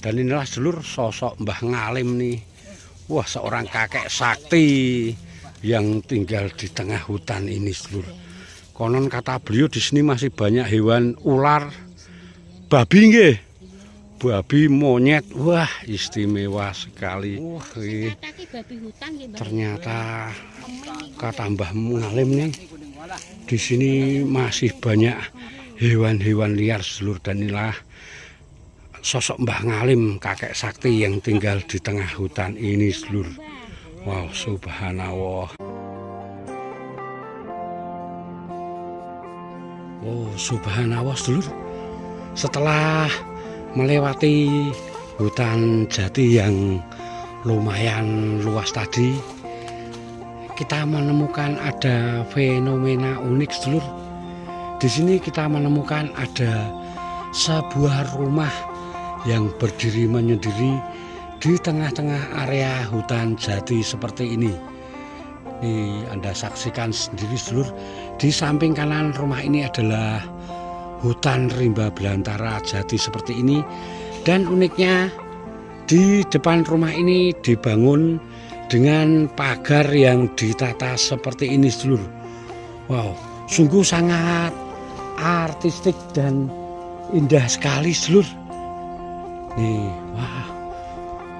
Dan inilah sedulur sosok Mbah Ngalim nih. Wah, seorang kakek sakti yang tinggal di tengah hutan ini sedulur. Konon kata beliau di sini masih banyak hewan ular, babi nggih. Babi, monyet, wah istimewa sekali. Ternyata kata Mbah Ngalim nih, di sini masih banyak hewan-hewan liar sedulur, dan inilah sosok Mbah Ngalim, kakek sakti yang tinggal di tengah hutan ini sedulur. Wow, subhanallah. Oh, subhanallah sedulur. Setelah melewati hutan jati yang lumayan luas tadi, kita menemukan ada fenomena unik sedulur. Di sini kita menemukan ada sebuah rumah yang berdiri menyendiri di tengah-tengah area hutan jati seperti ini. Ini Anda saksikan sendiri sedulur, di samping kanan rumah ini adalah hutan rimba belantara jati seperti ini. Dan uniknya di depan rumah ini dibangun dengan pagar yang ditata seperti ini sedulur. Wow, sungguh sangat artistik dan indah sekali sedulur. Nih, wah,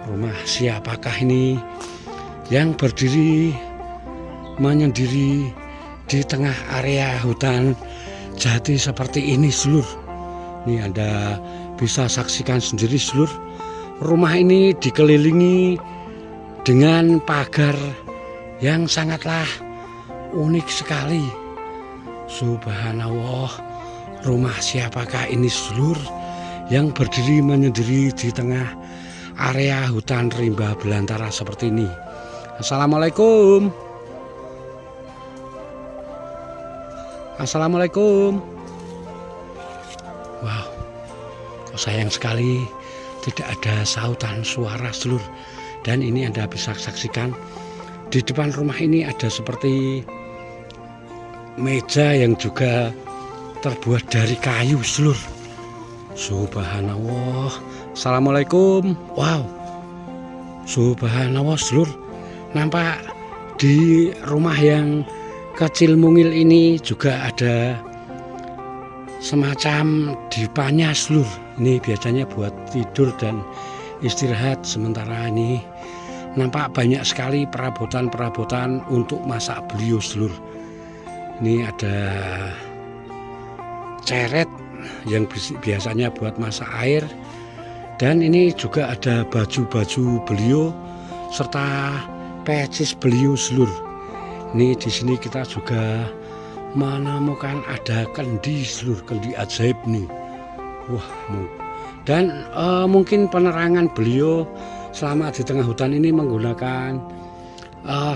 rumah siapakah ini yang berdiri menyendiri di tengah area hutan jati seperti ini sedulur. Nih Anda bisa saksikan sendiri sedulur. Rumah ini dikelilingi dengan pagar yang sangatlah unik sekali. Subhanallah, rumah siapakah ini sedulur yang berdiri menyendiri di tengah area hutan rimba belantara seperti ini. Assalamualaikum. Assalamualaikum. Wow, sayang sekali tidak ada sautan suara sedulur. Dan ini Anda bisa saksikan di depan rumah ini ada seperti meja yang juga terbuat dari kayu sedulur. Subhanallah. Assalamualaikum. Wow, subhanallah sedulur. Nampak di rumah yang kecil mungil ini juga ada semacam dipanya sedulur. Ini biasanya buat tidur dan istirahat. Sementara ini nampak banyak sekali perabotan-perabotan untuk masak beliau sedulur. Ini ada ceret yang biasanya buat masak air, dan ini juga ada baju-baju beliau serta pecis beliau sedulur. Ini di sini kita juga menemukan ada kendi sedulur, kendi ajaib nih. Wah, dan mungkin penerangan beliau selama di tengah hutan ini menggunakan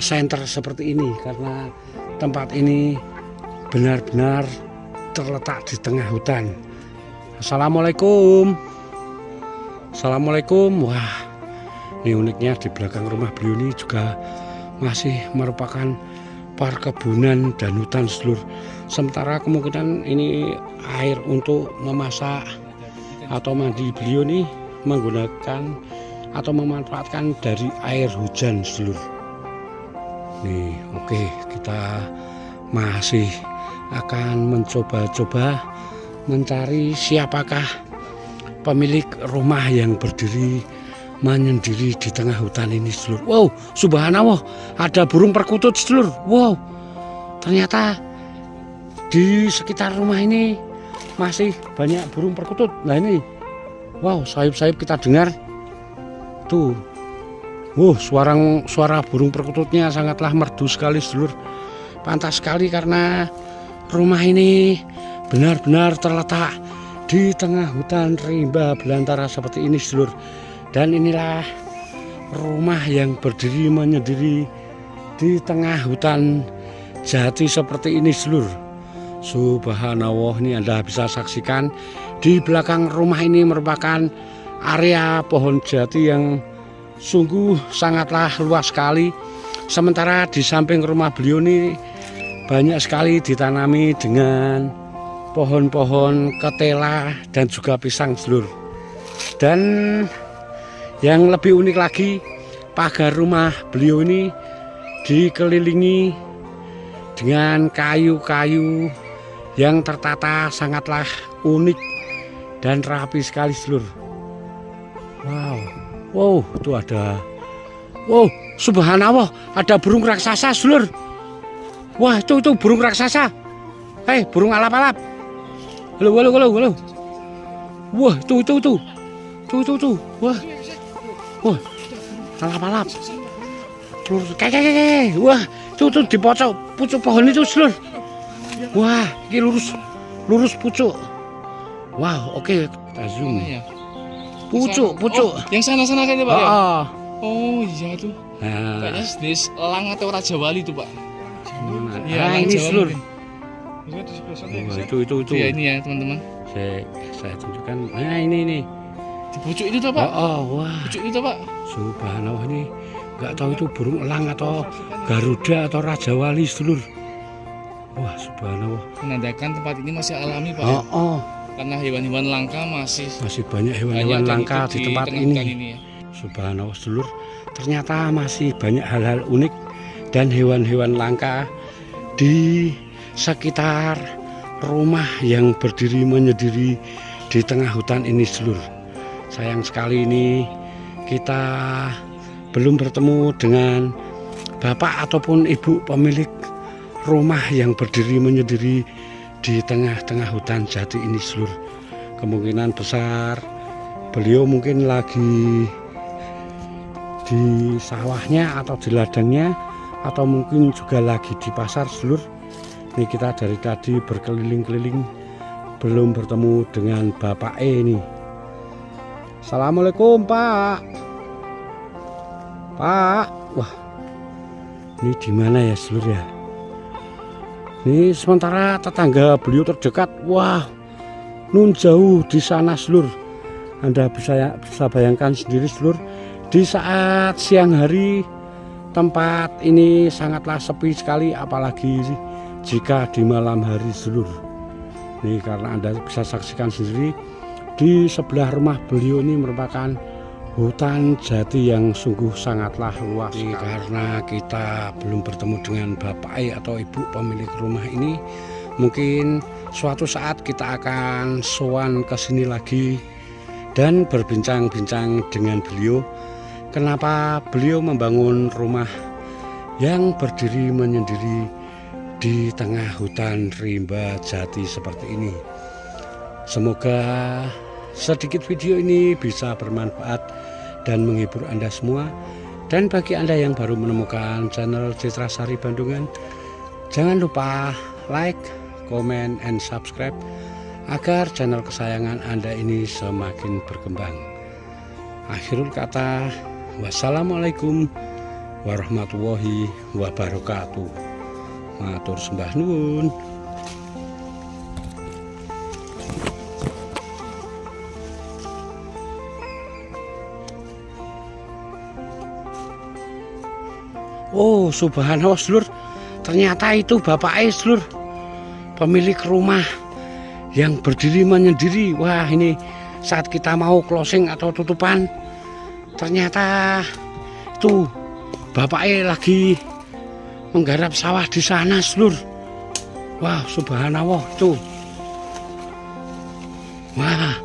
senter seperti ini karena tempat ini benar-benar terletak di tengah hutan. Assalamualaikum. Assalamualaikum. Wah, ini uniknya di belakang rumah beliau ini juga masih merupakan perkebunan dan hutan sedulur. Sementara kemungkinan ini air untuk memasak atau mandi beliau ini menggunakan atau memanfaatkan dari air hujan sedulur. Nih, oke, kita masih akan mencoba-coba mencari siapakah pemilik rumah yang berdiri menyendiri di tengah hutan ini sedulur. Wow, subhanallah, ada burung perkutut sedulur. Wow, ternyata di sekitar rumah ini masih banyak burung perkutut. Nah ini, wow, sayup-sayup kita dengar tuh. Suara burung perkututnya sangatlah merdu sekali sedulur. Pantas sekali karena rumah ini benar-benar terletak di tengah hutan rimba belantara seperti ini sedulur. Dan inilah rumah yang berdiri menyendiri di tengah hutan jati seperti ini sedulur. Subhanallah, ini Anda bisa saksikan di belakang rumah ini merupakan area pohon jati yang sungguh sangatlah luas sekali. Sementara di samping rumah beliau ini banyak sekali ditanami dengan pohon-pohon ketela dan juga pisang sedulur. Dan Yang lebih unik lagi, pagar rumah beliau ini dikelilingi dengan kayu-kayu yang tertata sangatlah unik dan rapi sekali, seluruh. Wow, itu ada. Wow, subhanallah, ada burung raksasa, seluruh. Wah, itu burung raksasa. Hei, burung alap-alap. Halo. Wah, itu. Wah, alap-alap. Kayak. Wah, itu di pucuk pohon itu, seluruh. Wah, ini lurus pucuk. Wow, oke, kita zoom. Pucuk. Yang sana kayaknya, Pak. Oh iya tuh. Nah, Kayaknya jenis elang atau Raja Wali tuh, Pak. Nah, ini seluruh. Itu. Ya, ini ya, teman-teman. Saya tunjukkan. Nah, ini. Di pucuk itu tuh, Pak. Wah. Pucuk itu, Pak. Subhanallah, ini nggak tahu itu burung elang atau Garuda atau Raja Wali, seluruh. Wah, subhanallah. Menandakan tempat ini masih alami, Pak. Karena hewan-hewan langka masih banyak hewan-hewan langka di tempat ini. Ya. Subhanallah, seluruh. Ternyata masih banyak hal-hal unik dan hewan-hewan langka di sekitar rumah yang berdiri menyendiri di tengah hutan ini, seluruh. Sayang sekali ini kita belum bertemu dengan bapak ataupun ibu pemilik rumah yang berdiri menyendiri di tengah-tengah hutan jati ini, seluruh. Kemungkinan besar beliau mungkin lagi di sawahnya atau di ladangnya, atau mungkin juga lagi di pasar, seluruh. Ini kita dari tadi berkeliling-keliling belum bertemu dengan Bapak ini. Assalamualaikum, Pak. Wah, ini di mana ya, seluruh ya? Ini sementara tetangga beliau terdekat, wah, nun jauh di sana, seluruh. Anda bisa bayangkan sendiri, seluruh. Di saat siang hari tempat ini sangatlah sepi sekali, apalagi jika di malam hari, seluruh. Ini karena Anda bisa saksikan sendiri, di sebelah rumah beliau ini merupakan hutan jati yang sungguh sangatlah luas. Ini karena kita belum bertemu dengan bapak atau ibu pemilik rumah ini, mungkin suatu saat kita akan sowan ke sini lagi dan berbincang-bincang dengan beliau. Kenapa beliau membangun rumah yang berdiri menyendiri di tengah hutan rimba jati seperti ini. Semoga sedikit video ini bisa bermanfaat dan menghibur Anda semua. Dan bagi Anda yang baru menemukan channel Citra Sari Bandungan, jangan lupa like, comment, and subscribe agar channel kesayangan Anda ini semakin berkembang. Akhirul kata, wassalamualaikum warahmatullahi wabarakatuh. Matur sembah nuwun. Oh, subhanallah, seluruh. Ternyata itu bapak seluruh, pemilik rumah yang berdiri menyendiri. Wah, ini saat kita mau closing atau tutupan, ternyata itu bapak lagi menggarap sawah di sana, seluruh. Wah, subhanallah, itu. Wah,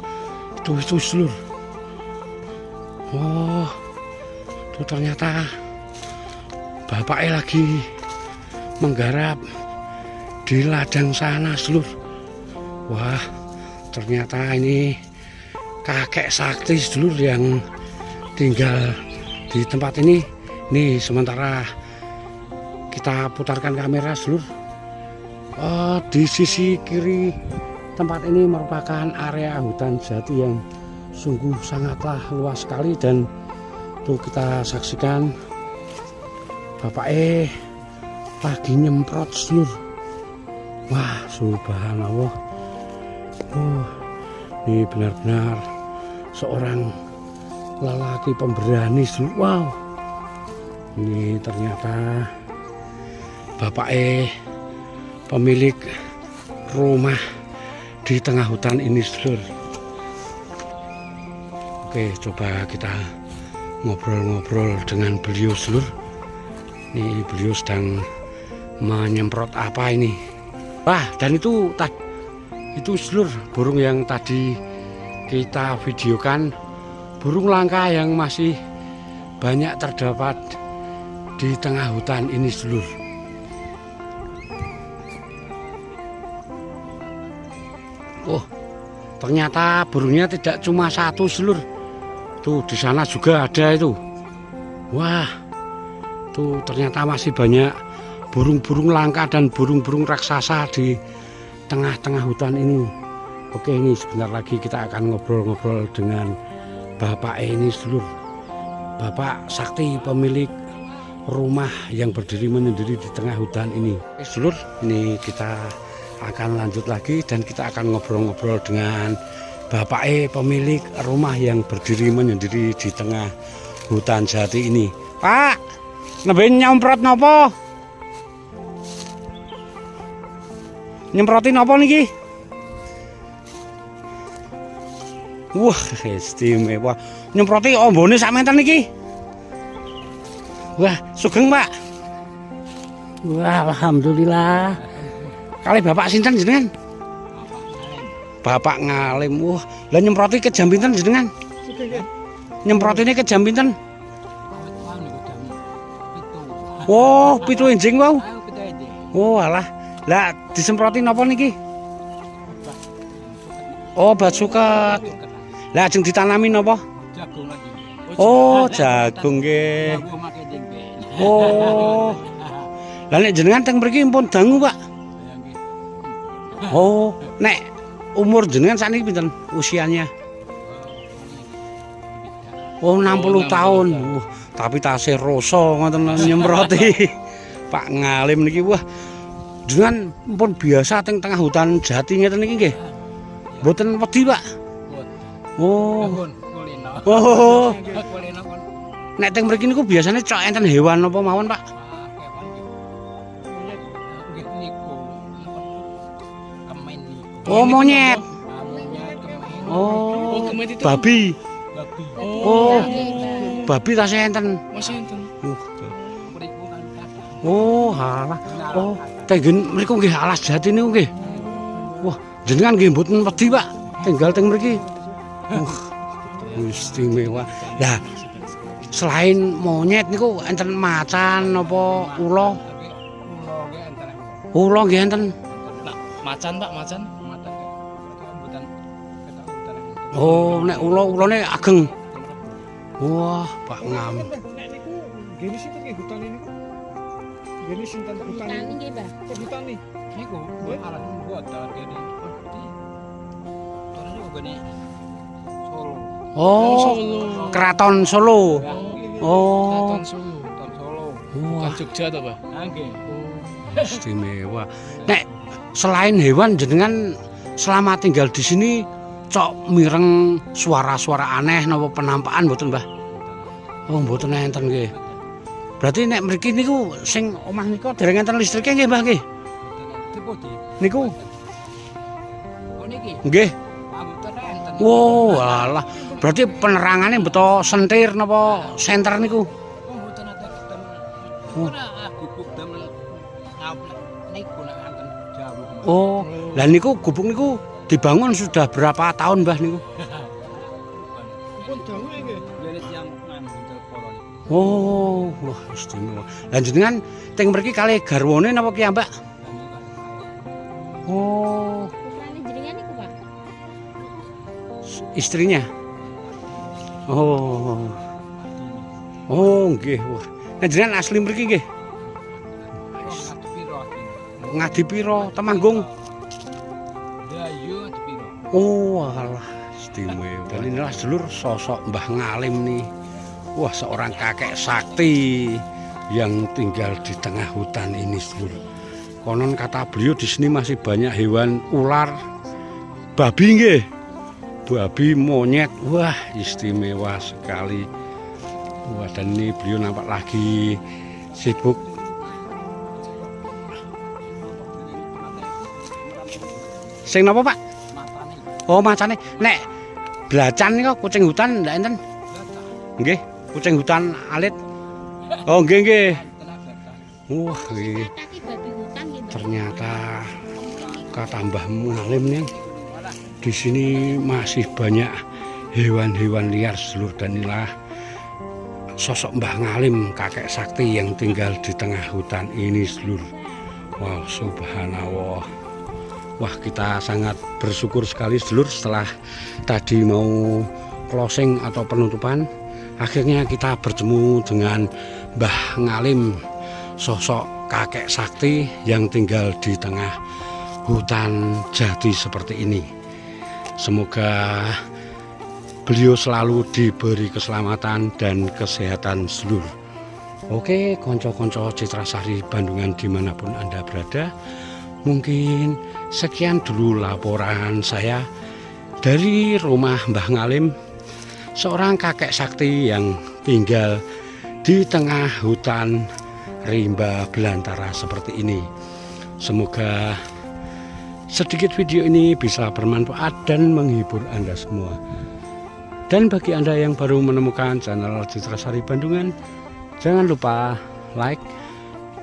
itu seluruh. Oh, itu ternyata bapak lagi menggarap di ladang sana, seluruh. Wah, ternyata ini kakek sakti, seluruh, yang tinggal di tempat ini. Nih, sementara kita putarkan kamera, seluruh. Oh, di sisi kiri tempat ini merupakan area hutan jati yang sungguh sangatlah luas sekali, dan tuh kita saksikan bapak lagi nyemprot, seluruh. Wah, subhanallah. Oh, ini benar-benar seorang lelaki pemberani, seluruh. Wow, ini ternyata bapak pemilik rumah di tengah hutan ini, seluruh. Oke, coba kita ngobrol-ngobrol dengan beliau Sedulur. Ini beliau sedang menyemprot apa ini? Wah, dan itu Sedulur, burung yang tadi kita videokan, burung langka yang masih banyak terdapat di tengah hutan ini Sedulur. Oh, ternyata burungnya tidak cuma satu Sedulur. Tuh di sana juga ada itu. Wah, tuh ternyata masih banyak burung-burung langka dan burung-burung raksasa di tengah-tengah hutan ini. Oke, ini sebentar lagi kita akan ngobrol-ngobrol dengan Bapak ini Sedulur. Bapak Sakti, pemilik rumah yang berdiri menyendiri di tengah hutan ini. Oke Sedulur, ini kita akan lanjut lagi dan kita akan ngobrol-ngobrol dengan Bapak pemilik rumah yang berdiri menyendiri di tengah hutan jati ini. Pak, lebih nyemprot nopo? Nyemprotin nopo niki? Wah, istimewa. Nyemproti ombone sakmenten niki. Wah, sugeng, Pak. Wah, alhamdulillah. Kali Bapak sinten jenengan? Bapak Ngalim. Wah, lah nyemproti ke jam pinten jenengan? Nyemprotine ke jam pinten? Oh, 7 enjing wau. Oh, alah. Lah disemproti napa niki? Oh, obat suket. Lah ajeng ditanami napa? Jagung lagi. Oh, jagung nggih. Oh. Lah nek jenengan teng mriki pun dangu, Pak. Oh, nek umur jenengan sakniki pinten usianya? Oh, 60 tahun. Tapi tasih rasa ngoten nyemproti. Pak Ngalim niki wah. Jenengan pun biasa teng tengah hutan jati ngeten niki nggih. Mboten wedi, Pak. Oh. Oh. Nek teng mriki niku biasanya cok enten hewan apa mawon, Pak? Oh, monyet. Oh, babi. Oh, babi tasih enten. Masih enten. Oh, alah. Oh, tenggen mriku nggih alas jati niku nggih. Wah, jenengan nggih mboten wedi, Pak. Tinggal teng mriki. Istimewa. Lah, selain monyet niku enten macan apa ula? Ula nggih enten. Macan, Pak, macan. Oh, nek ula-ulane ageng. Wah, Pak Ngam. Gini sih nggih hutan ini. Gini sinten hutan ini nggih, Mbah. Hutan nih. Niku, alat buat gini. Terus juga gini. Solo. Oh, Keraton Solo. Oh, Keraton Solo. wah, Bukan Jogja toh, Pak? Nggih. istimewa. Nek selain hewan jenengan selama tinggal di sini cok mireng suara-suara aneh napa penampakan mboten, Mbah? Oh, mboten enten nggih. Berarti nek mriki niku sing omah nika dereng enten listrike nggih, Mbah nggih? Niku. Oh niki. Nggih. Mboten enten. Wow, alah. Berarti penerangane beto sentir napa senter niku? Oh mboten enten. Oh. Gubuk damel niku nek enten jauh. Oh, lah niku gubuk niku dibangun sudah berapa tahun, Mbah niku? Pun jauh nggih. Lha yang ngandel kolon. Oh, wah istimewa. Lah jenengan teng mriki kalih garwane napa ki, Mbak? Oh, jenengan niku, Pak. istrinya. Oh. Oh, nggih. Wah. Nah, jenengan asli mriki nggih? Ngadi piro Temanggung? Ya yo piro. Oh, alah istimewa. Dan inilah Sedulur sosok Mbah Ngalim nih. Wah, seorang kakek sakti yang tinggal di tengah hutan ini, Sedulur. Konon kata beliau di sini masih banyak hewan ular, babi nggih. Babi, monyet. Wah, istimewa sekali. Wah, dan ini beliau nampak lagi sibuk. Sing napa, Pak? Oh, macane. Nek blacan niku kucing hutan ndak enten? Nggih. Kucing hutan alit. Oh nggih nggih. Wah, nggih. Ternyata kata Mbah Ngalim nih di sini masih banyak hewan-hewan liar sedulur, dan inilah sosok Mbah Ngalim, kakek sakti yang tinggal di tengah hutan ini sedulur. Wow, subhanallah. Wah, kita sangat bersyukur sekali sedulur, setelah tadi mau closing atau penutupan, akhirnya kita bertemu dengan Mbah Ngalim, sosok kakek sakti yang tinggal di tengah hutan jati seperti ini. Semoga beliau selalu diberi keselamatan dan kesehatan sedulur. Oke, konco-konco Citrasari Bandungan dimanapun Anda berada, mungkin sekian dulu laporan saya dari rumah Mbah Ngalim, seorang kakek sakti yang tinggal di tengah hutan rimba belantara seperti ini. Semoga sedikit video ini bisa bermanfaat dan menghibur Anda semua. Dan bagi Anda yang baru menemukan channel Citrasari Bandungan, jangan lupa like,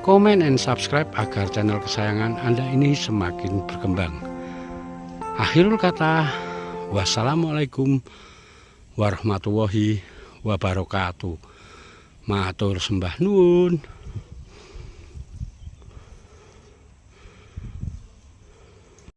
comment, and subscribe agar channel kesayangan Anda ini semakin berkembang. Akhirul kata, wassalamualaikum warahmatullahi wabarakatuh. Matur sembah nuwun.